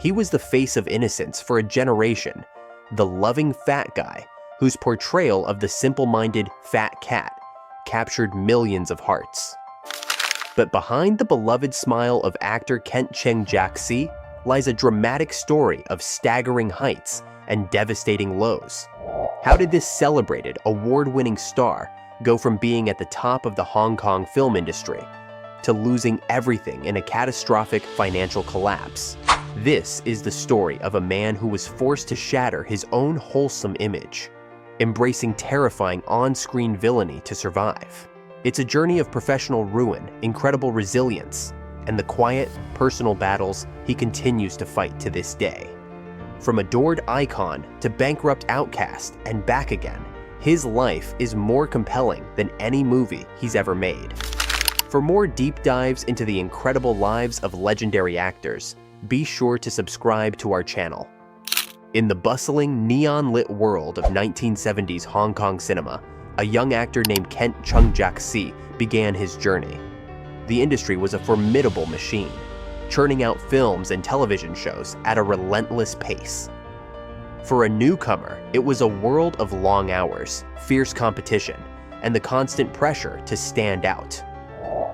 He was the face of innocence for a generation, the loving fat guy whose portrayal of the simple-minded fat cat captured millions of hearts. But behind the beloved smile of actor Kent Cheng lies a dramatic story of staggering heights and devastating lows. How did this celebrated, award-winning star go from being at the top of the Hong Kong film industry to losing everything in a catastrophic financial collapse? This is the story of a man who was forced to shatter his own wholesome image, embracing terrifying on-screen villainy to survive. It's a journey of professional ruin, incredible resilience, and the quiet, personal battles he continues to fight to this day. From adored icon to bankrupt outcast and back again, his life is more compelling than any movie he's ever made. For more deep dives into the incredible lives of legendary actors, be sure to subscribe to our channel. In the bustling, neon-lit world of 1970s Hong Kong cinema, a young actor named Kent Cheng began his journey. The industry was a formidable machine, churning out films and television shows at a relentless pace. For a newcomer, it was a world of long hours, fierce competition, and the constant pressure to stand out.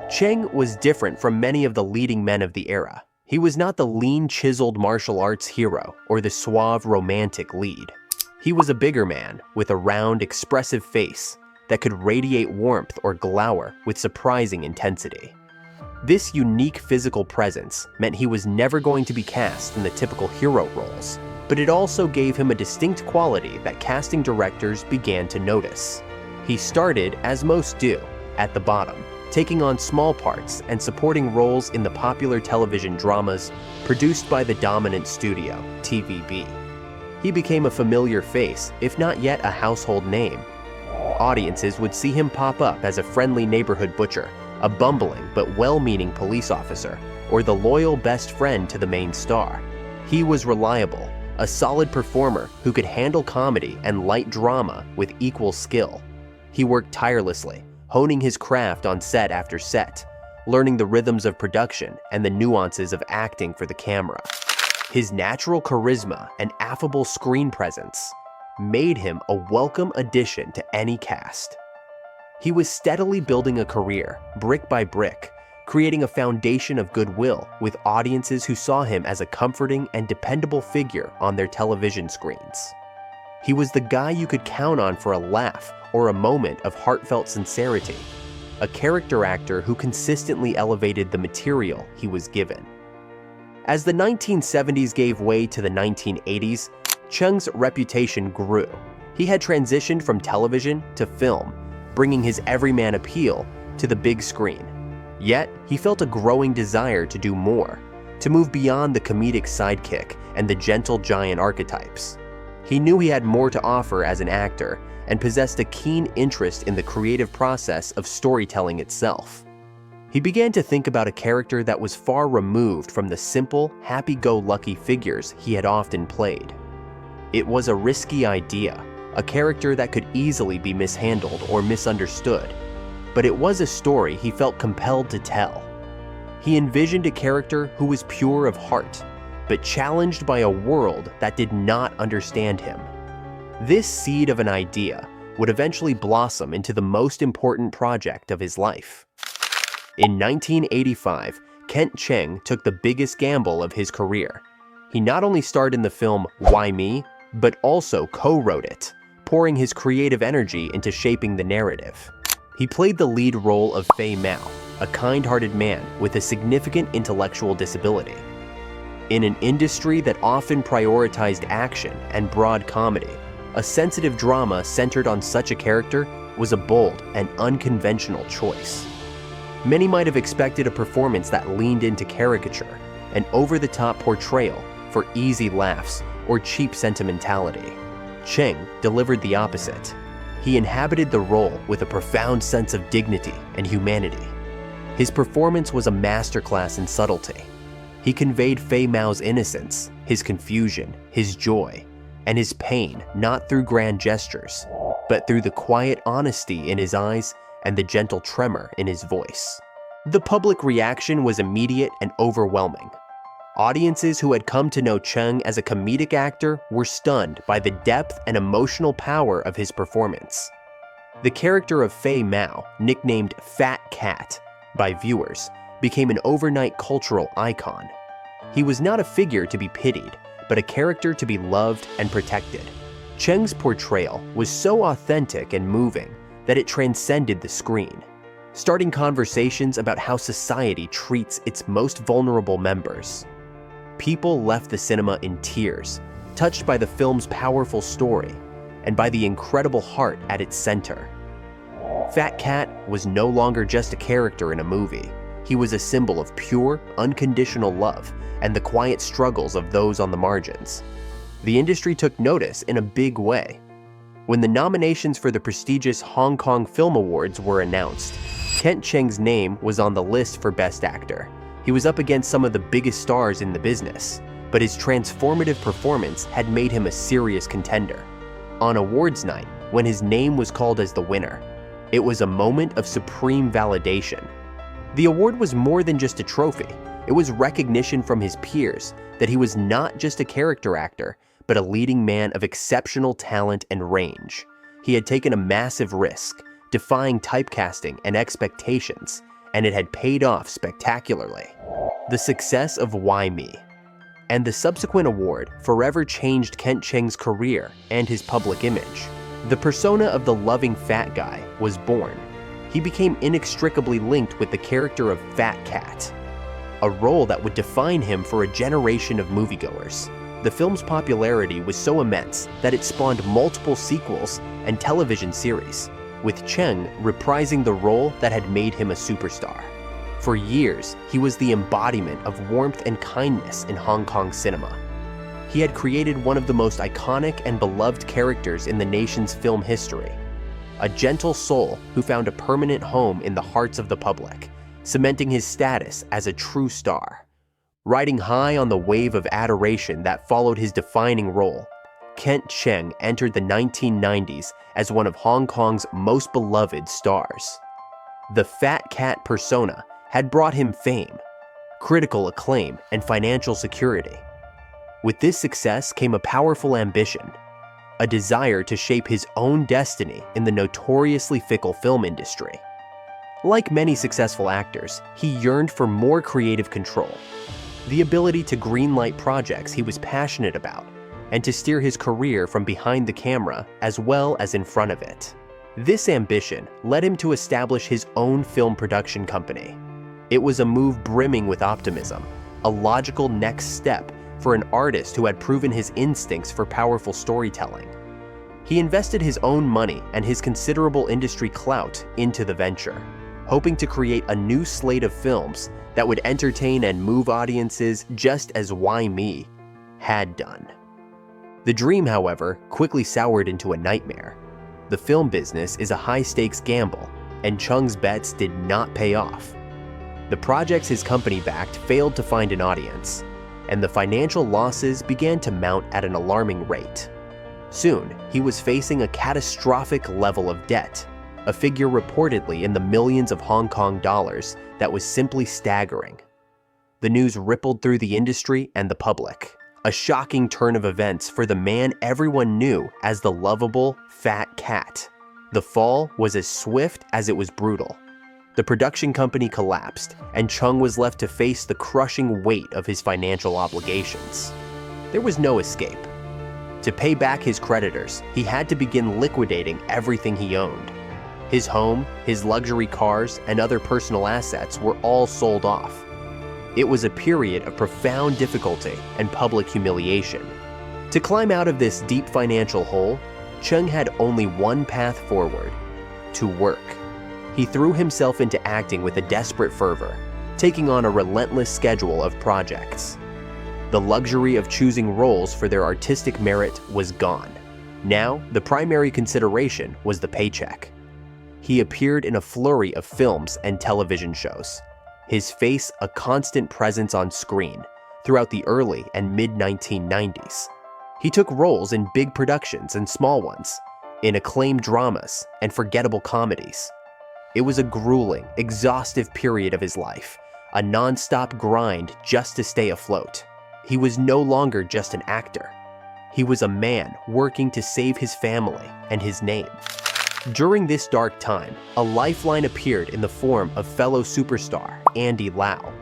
Cheng was different from many of the leading men of the era. He was not the lean, chiseled martial arts hero or the suave, romantic lead. He was a bigger man with a round, expressive face that could radiate warmth or glower with surprising intensity. This unique physical presence meant he was never going to be cast in the typical hero roles, but it also gave him a distinct quality that casting directors began to notice. He started, as most do, at the bottom, taking on small parts and supporting roles in the popular television dramas produced by the dominant studio, TVB. He became a familiar face, if not yet a household name. Audiences would see him pop up as a friendly neighborhood butcher, a bumbling but well-meaning police officer, or the loyal best friend to the main star. He was reliable, a solid performer who could handle comedy and light drama with equal skill. He worked tirelessly, honing his craft on set after set, learning the rhythms of production and the nuances of acting for the camera. His natural charisma and affable screen presence made him a welcome addition to any cast. He was steadily building a career, brick by brick, creating a foundation of goodwill with audiences who saw him as a comforting and dependable figure on their television screens. He was the guy you could count on for a laugh or a moment of heartfelt sincerity, a character actor who consistently elevated the material he was given. As the 1970s gave way to the 1980s, Cheng's reputation grew. He had transitioned from television to film, bringing his everyman appeal to the big screen. Yet, he felt a growing desire to do more, to move beyond the comedic sidekick and the gentle giant archetypes. He knew he had more to offer as an actor and possessed a keen interest in the creative process of storytelling itself. He began to think about a character that was far removed from the simple, happy-go-lucky figures he had often played. It was a risky idea, a character that could easily be mishandled or misunderstood, but it was a story he felt compelled to tell. He envisioned a character who was pure of heart, but challenged by a world that did not understand him. This seed of an idea would eventually blossom into the most important project of his life. In 1985, Kent Cheng took the biggest gamble of his career. He not only starred in the film Why Me, but also co-wrote it, pouring his creative energy into shaping the narrative. He played the lead role of Fei Mao, a kind-hearted man with a significant intellectual disability. In an industry that often prioritized action and broad comedy, a sensitive drama centered on such a character was a bold and unconventional choice. Many might have expected a performance that leaned into caricature, an over-the-top portrayal for easy laughs or cheap sentimentality. Cheng delivered the opposite. He inhabited the role with a profound sense of dignity and humanity. His performance was a masterclass in subtlety. He conveyed Fei Mao's innocence, his confusion, his joy, and his pain not through grand gestures, but through the quiet honesty in his eyes and the gentle tremor in his voice. The public reaction was immediate and overwhelming. Audiences who had come to know Cheng as a comedic actor were stunned by the depth and emotional power of his performance. The character of Fei Mao, nicknamed Fat Cat by viewers, became an overnight cultural icon. He was not a figure to be pitied, but a character to be loved and protected. Cheng's portrayal was so authentic and moving that it transcended the screen, starting conversations about how society treats its most vulnerable members. People left the cinema in tears, touched by the film's powerful story and by the incredible heart at its center. Fat Cat was no longer just a character in a movie. He was a symbol of pure, unconditional love and the quiet struggles of those on the margins. The industry took notice in a big way. When the nominations for the prestigious Hong Kong Film Awards were announced, Kent Cheng's name was on the list for Best Actor. He was up against some of the biggest stars in the business, but his transformative performance had made him a serious contender. On awards night, when his name was called as the winner, it was a moment of supreme validation. The award was more than just a trophy. It was recognition from his peers that he was not just a character actor, but a leading man of exceptional talent and range. He had taken a massive risk, defying typecasting and expectations, and it had paid off spectacularly. The success of Why Me? And the subsequent award forever changed Kent Cheng's career and his public image. The persona of the loving fat guy was born. He became inextricably linked with the character of Fat Cat, a role that would define him for a generation of moviegoers. The film's popularity was so immense that it spawned multiple sequels and television series, with Cheng reprising the role that had made him a superstar. For years, he was the embodiment of warmth and kindness in Hong Kong cinema. He had created one of the most iconic and beloved characters in the nation's film history, a gentle soul who found a permanent home in the hearts of the public, cementing his status as a true star. Riding high on the wave of adoration that followed his defining role, Kent Cheng entered the 1990s as one of Hong Kong's most beloved stars. The Fat Cat persona had brought him fame, critical acclaim, and financial security. With this success came a powerful ambition, a desire to shape his own destiny in the notoriously fickle film industry. Like many successful actors, he yearned for more creative control, the ability to greenlight projects he was passionate about, and to steer his career from behind the camera as well as in front of it. This ambition led him to establish his own film production company. It was a move brimming with optimism, a logical next step for an artist who had proven his instincts for powerful storytelling. He invested his own money and his considerable industry clout into the venture, hoping to create a new slate of films that would entertain and move audiences just as Why Me had done. The dream, however, quickly soured into a nightmare. The film business is a high-stakes gamble, and Cheng's bets did not pay off. The projects his company backed failed to find an audience, and the financial losses began to mount at an alarming rate. Soon, he was facing a catastrophic level of debt, a figure reportedly in the millions of Hong Kong dollars that was simply staggering. The news rippled through the industry and the public, a shocking turn of events for the man everyone knew as the lovable Fat Cat. The fall was as swift as it was brutal. The production company collapsed, and Cheng was left to face the crushing weight of his financial obligations. There was no escape. To pay back his creditors, he had to begin liquidating everything he owned. His home, his luxury cars, and other personal assets were all sold off. It was a period of profound difficulty and public humiliation. To climb out of this deep financial hole, Cheng had only one path forward: to work. He threw himself into acting with a desperate fervor, taking on a relentless schedule of projects. The luxury of choosing roles for their artistic merit was gone. Now, the primary consideration was the paycheck. He appeared in a flurry of films and television shows, his face a constant presence on screen throughout the early and mid-1990s. He took roles in big productions and small ones, in acclaimed dramas and forgettable comedies. It was a grueling, exhaustive period of his life, a non-stop grind just to stay afloat. he was no longer just an actor. He was a man working to save his family and his name. During this dark time, a lifeline appeared in the form of fellow superstar Andy Lau.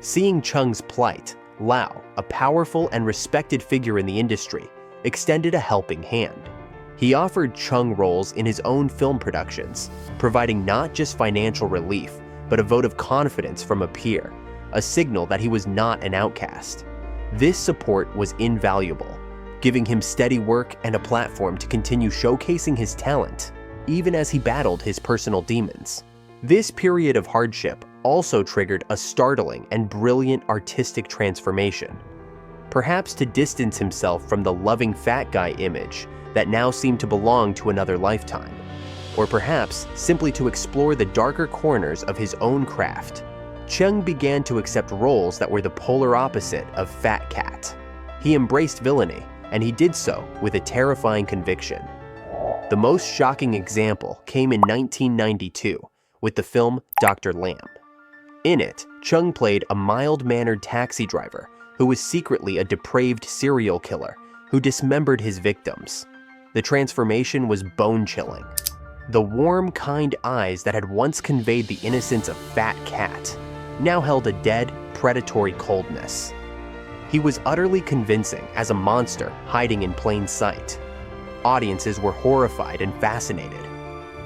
Seeing Cheng's plight, Lau, a powerful and respected figure in the industry, extended a helping hand. He offered Cheng roles in his own film productions, providing not just financial relief, but a vote of confidence from a peer, a signal that he was not an outcast. This support was invaluable, giving him steady work and a platform to continue showcasing his talent, even as he battled his personal demons. This period of hardship also triggered a startling and brilliant artistic transformation, perhaps to distance himself from the loving fat guy image that now seemed to belong to another lifetime, or perhaps simply to explore the darker corners of his own craft. Cheng began to accept roles that were the polar opposite of Fat Cat. He embraced villainy, and he did so with a terrifying conviction. The most shocking example came in 1992 with the film Dr. Lamb. In it, Cheng played a mild-mannered taxi driver who was secretly a depraved serial killer who dismembered his victims. The transformation was bone-chilling. The warm, kind eyes that had once conveyed the innocence of Fat Cat now held a dead, predatory coldness. He was utterly convincing as a monster hiding in plain sight. Audiences were horrified and fascinated.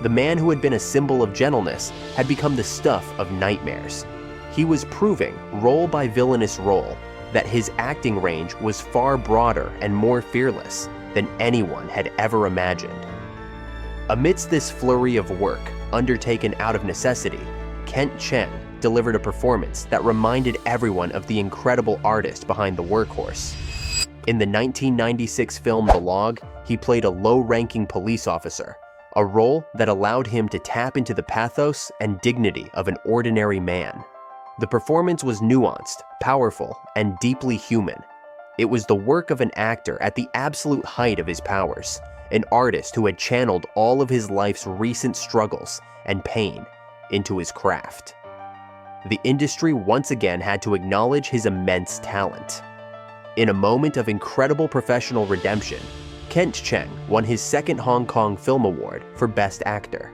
The man who had been a symbol of gentleness had become the stuff of nightmares. He was proving, role by villainous role, that his acting range was far broader and more fearless than anyone had ever imagined. Amidst this flurry of work, undertaken out of necessity, Kent Cheng delivered a performance that reminded everyone of the incredible artist behind the workhorse. In the 1996 film The Log, he played a low-ranking police officer, a role that allowed him to tap into the pathos and dignity of an ordinary man. The performance was nuanced, powerful, and deeply human. It was the work of an actor at the absolute height of his powers, an artist who had channeled all of his life's recent struggles and pain into his craft. The industry once again had to acknowledge his immense talent. In a moment of incredible professional redemption, Kent Cheng won his second Hong Kong Film Award for Best Actor.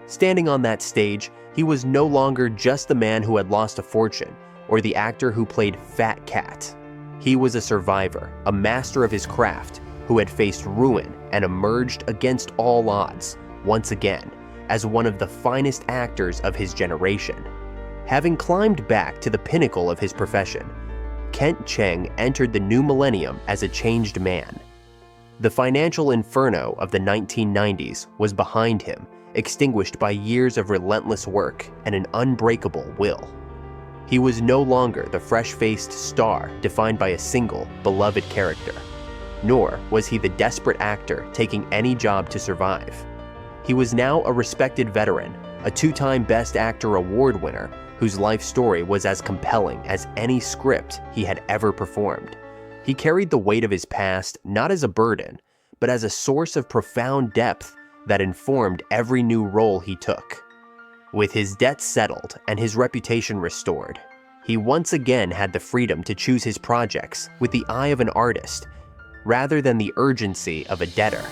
Standing on that stage, he was no longer just the man who had lost a fortune or the actor who played Fat Cat. He was a survivor, a master of his craft, who had faced ruin and emerged against all odds, once again, as one of the finest actors of his generation. Having climbed back to the pinnacle of his profession, Kent Cheng entered the new millennium as a changed man. The financial inferno of the 1990s was behind him, extinguished by years of relentless work and an unbreakable will. He was no longer the fresh-faced star defined by a single, beloved character, nor was he the desperate actor taking any job to survive. He was now a respected veteran, a two-time Best Actor award winner whose life story was as compelling as any script he had ever performed. He carried the weight of his past not as a burden, but as a source of profound depth that informed every new role he took. With his debts settled and his reputation restored, he once again had the freedom to choose his projects with the eye of an artist rather than the urgency of a debtor.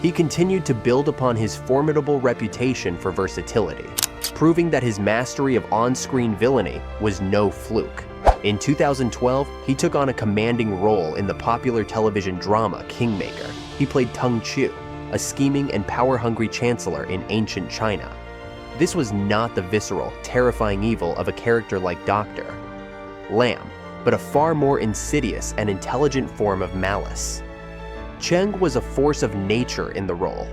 He continued to build upon his formidable reputation for versatility, proving that his mastery of on-screen villainy was no fluke. In 2012, he took on a commanding role in the popular television drama Kingmaker. He played Tung Chu, a scheming and power-hungry chancellor in ancient China. This was not the visceral, terrifying evil of a character like Dr. Lamb, but a far more insidious and intelligent form of malice. Cheng was a force of nature in the role.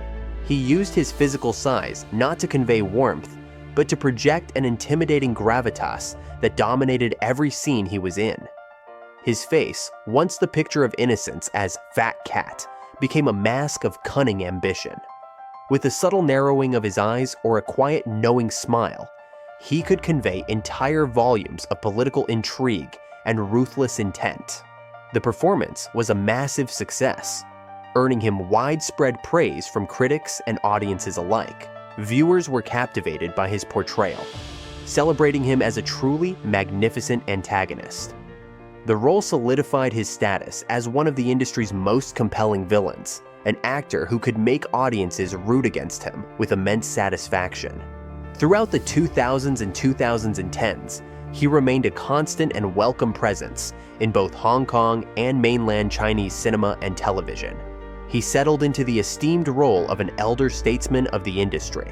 He used his physical size not to convey warmth, but to project an intimidating gravitas that dominated every scene he was in. His face, once the picture of innocence as Fat Cat, became a mask of cunning ambition. With a subtle narrowing of his eyes or a quiet, knowing smile, he could convey entire volumes of political intrigue and ruthless intent. The performance was a massive success, earning him widespread praise from critics and audiences alike. Viewers were captivated by his portrayal, celebrating him as a truly magnificent antagonist. The role solidified his status as one of the industry's most compelling villains, an actor who could make audiences root against him with immense satisfaction. Throughout the 2000s and 2010s, he remained a constant and welcome presence in both Hong Kong and mainland Chinese cinema and television. He settled into the esteemed role of an elder statesman of the industry.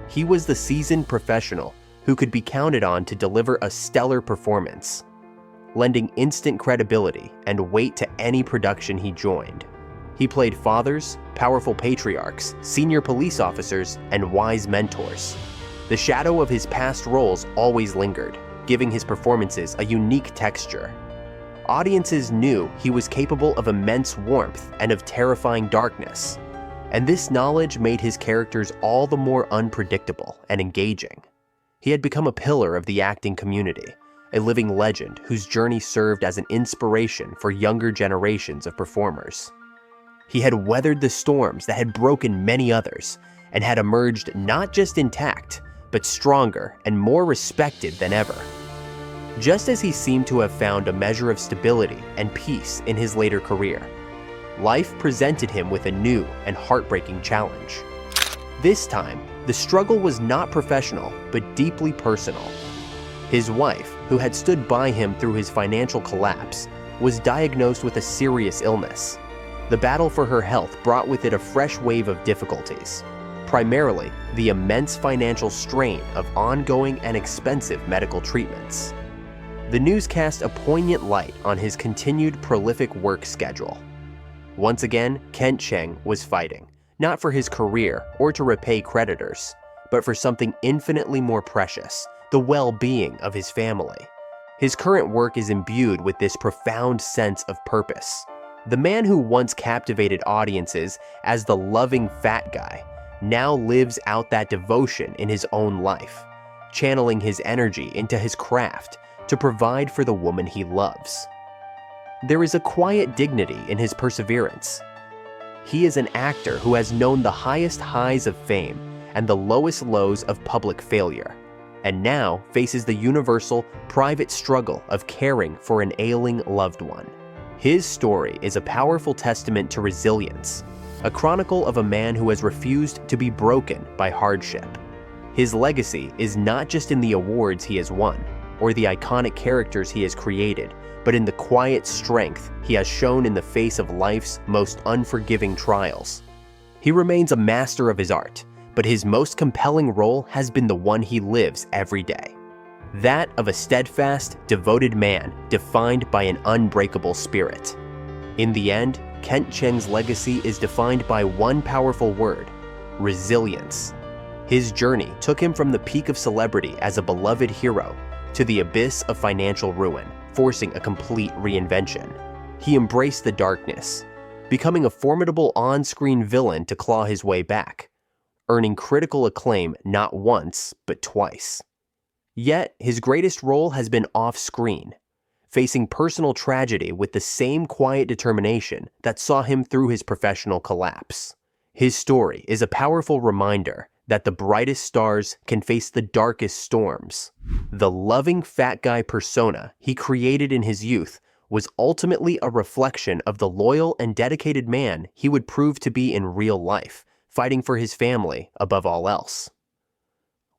He was the seasoned professional who could be counted on to deliver a stellar performance, lending instant credibility and weight to any production he joined. He played fathers, powerful patriarchs, senior police officers, and wise mentors. The shadow of his past roles always lingered, giving his performances a unique texture. Audiences knew he was capable of immense warmth and of terrifying darkness, and this knowledge made his characters all the more unpredictable and engaging. He had become a pillar of the acting community, a living legend whose journey served as an inspiration for younger generations of performers. He had weathered the storms that had broken many others and had emerged not just intact, but stronger and more respected than ever. Just as he seemed to have found a measure of stability and peace in his later career, life presented him with a new and heartbreaking challenge. This time, the struggle was not professional, but deeply personal. His wife, who had stood by him through his financial collapse, was diagnosed with a serious illness. The battle for her health brought with it a fresh wave of difficulties, primarily the immense financial strain of ongoing and expensive medical treatments. The news cast a poignant light on his continued prolific work schedule. Once again, Kent Cheng was fighting, not for his career or to repay creditors, but for something infinitely more precious, the well-being of his family. His current work is imbued with this profound sense of purpose. The man who once captivated audiences as the loving fat guy now lives out that devotion in his own life, channeling his energy into his craft to provide for the woman he loves. There is a quiet dignity in his perseverance. He is an actor who has known the highest highs of fame and the lowest lows of public failure, and now faces the universal, private struggle of caring for an ailing loved one. His story is a powerful testament to resilience, a chronicle of a man who has refused to be broken by hardship. His legacy is not just in the awards he has won, or the iconic characters he has created, but in the quiet strength he has shown in the face of life's most unforgiving trials. He remains a master of his art, but his most compelling role has been the one he lives every day. That of a steadfast, devoted man defined by an unbreakable spirit. In the end, Kent Cheng's legacy is defined by one powerful word: resilience. His journey took him from the peak of celebrity as a beloved hero to the abyss of financial ruin, forcing a complete reinvention. He embraced the darkness, becoming a formidable on-screen villain to claw his way back, earning critical acclaim not once, but twice. Yet, his greatest role has been off-screen, facing personal tragedy with the same quiet determination that saw him through his professional collapse. His story is a powerful reminder that the brightest stars can face the darkest storms. The loving fat guy persona he created in his youth was ultimately a reflection of the loyal and dedicated man he would prove to be in real life, fighting for his family above all else.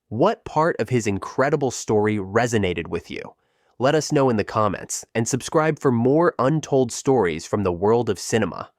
What part of his incredible story resonated with you? Let us know in the comments, and subscribe for more untold stories from the world of cinema.